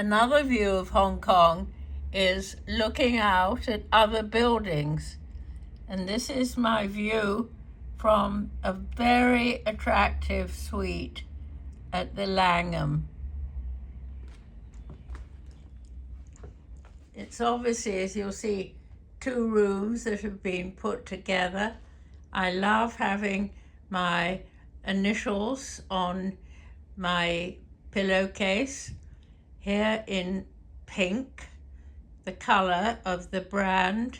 Another view of Hong Kong is looking out at other buildings. And this is my view from a very attractive suite at the Langham. It's obviously, as you'll see, 2 rooms that have been put together. I love having my initials on my pillowcase here in pink, the color of the brand,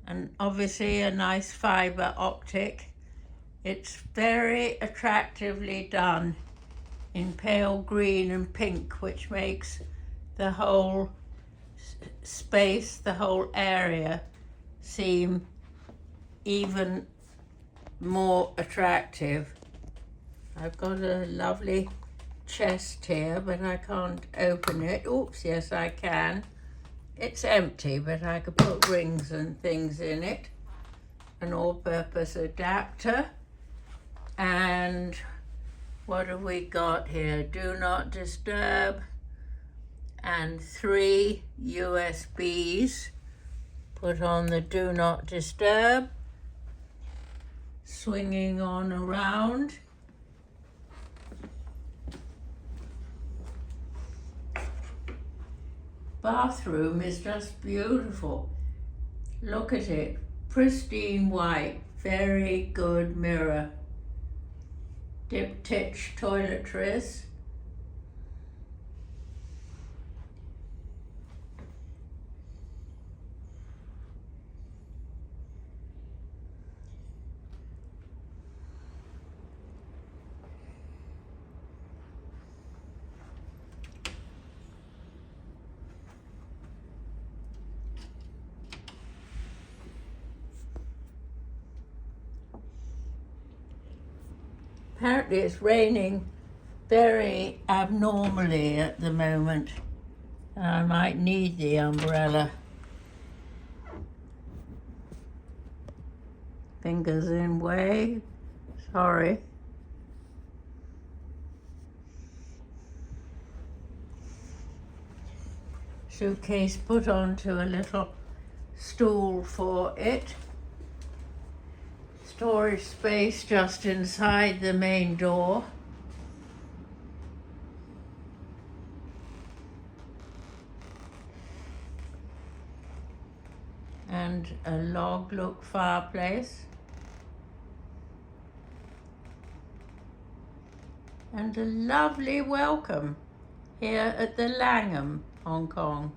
and obviously a nice fiber optic. It's very attractively done in pale green and pink, which makes the whole space, the whole area, seem even more attractive. I've got a lovely chest here, but I can't open it. Oops, yes I can. It's empty, but I could put rings and things in it. An all-purpose adapter. And what have we got here? Do not disturb. And 3 USBs. Put on the do not disturb. Swinging on around. Bathroom is just beautiful. Look at it, pristine white, very good mirror. Diptych toiletries. Apparently it's raining very abnormally at the moment, and I might need the umbrella. Fingers in way, sorry. Suitcase put onto a little stool for it. Storage space just inside the main door. And a log look fireplace. And a lovely welcome here at the Langham, Hong Kong.